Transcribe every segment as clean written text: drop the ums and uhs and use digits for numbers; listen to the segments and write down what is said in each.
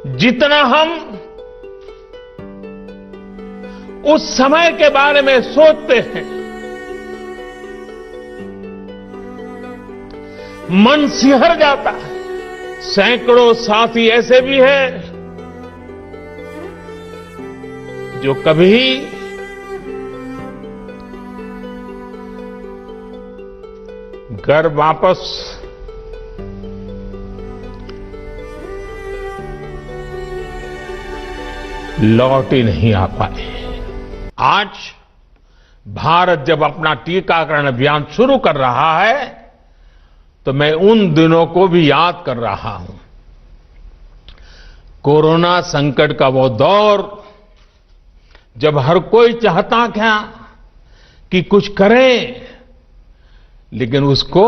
जितना हम उस समय के बारे में सोचते हैं, मन सिहर जाता है। सैकड़ों साथी ऐसे भी हैं जो कभी घर वापस लौट ही नहीं आ पाए। आज भारत जब अपना टीकाकरण अभियान शुरू कर रहा है तो मैं उन दिनों को भी याद कर रहा हूं। कोरोना संकट का वो दौर जब हर कोई चाहता क्या कि कुछ करें, लेकिन उसको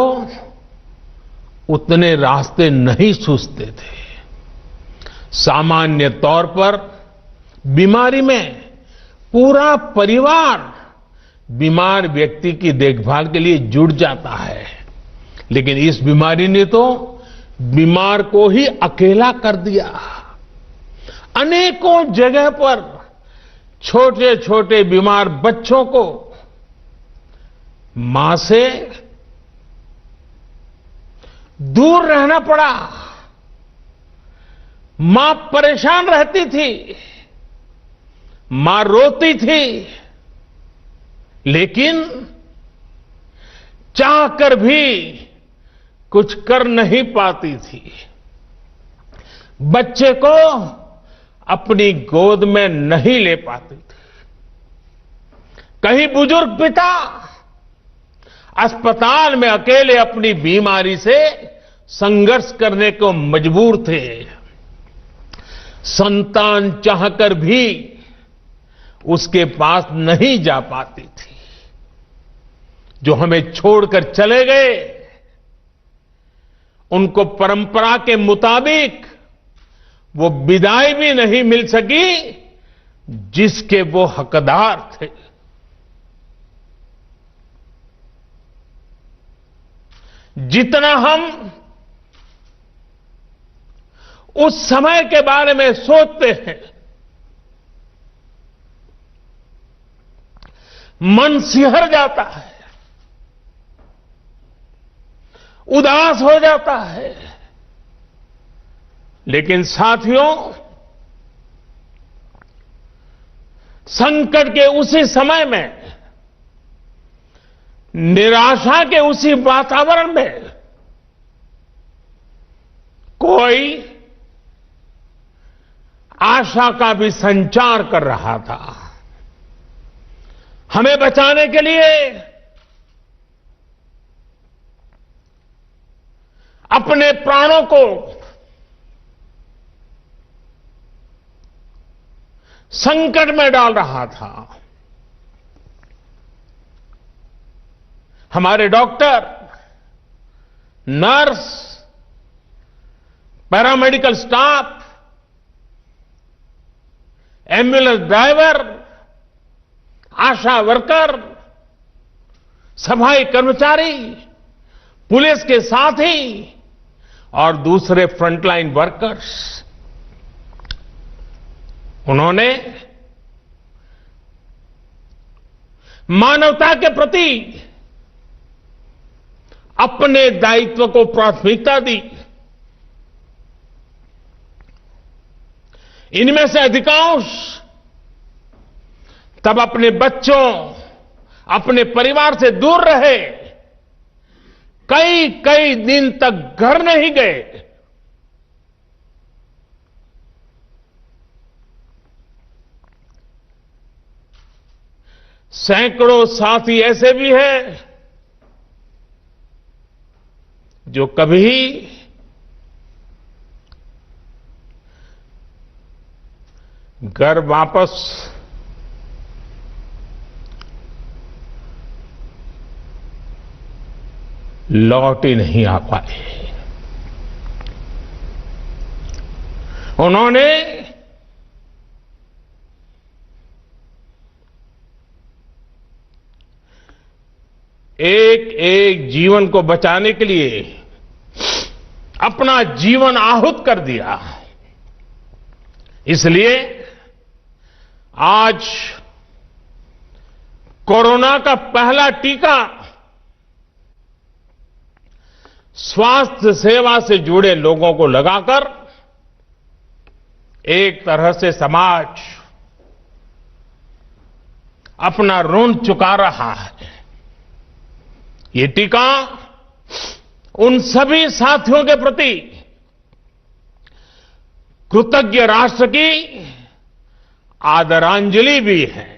उतने रास्ते नहीं सूझते थे। सामान्य तौर पर बीमारी में पूरा परिवार बीमार व्यक्ति की देखभाल के लिए जुट जाता है, लेकिन इस बीमारी ने तो बीमार को ही अकेला कर दिया। अनेकों जगह पर छोटे छोटे बीमार बच्चों को मां से दूर रहना पड़ा। मां परेशान रहती थी, मां रोती थी, लेकिन चाहकर भी कुछ कर नहीं पाती थी। बच्चे को अपनी गोद में नहीं ले पाती थी। कहीं बुजुर्ग पिता अस्पताल में अकेले अपनी बीमारी से संघर्ष करने को मजबूर थे। संतान चाहकर भी उसके पास नहीं जा पाती थी। जो हमें छोड़कर चले गए, उनको परंपरा के मुताबिक वो विदाई भी नहीं मिल सकी जिसके वो हकदार थे। जितना हम उस समय के बारे में सोचते हैं, मन सिहर जाता है, उदास हो जाता है। लेकिन साथियों, संकट के उसी समय में, निराशा के उसी वातावरण में कोई आशा का भी संचार कर रहा था। हमें बचाने के लिए अपने प्राणों को संकट में डाल रहा था। हमारे doctor, nurse, paramedical staff, ambulance driver, ASHA worker, सफाई कर्मचारी, पुलिस के साथी और दूसरे फ्रंटलाइन वर्कर्स, उन्होंने मानवता के प्रति अपने दायित्व को प्राथमिकता दी। इनमें से अधिकांश तब अपने बच्चों, अपने परिवार से दूर रहे, कई कई दिन तक घर नहीं गए। सैकड़ों साथी ऐसे भी हैं जो कभी घर वापस लौट ही नहीं आ पाए। उन्होंने एक एक जीवन को बचाने के लिए अपना जीवन आहूत कर दिया। इसलिए आज कोरोना का पहला टीका स्वास्थ्य सेवा से जुड़े लोगों को लगाकर एक तरह से समाज अपना ऋण चुका रहा है। ये टीका उन सभी साथियों के प्रति कृतज्ञ राष्ट्र की आदरांजलि भी है।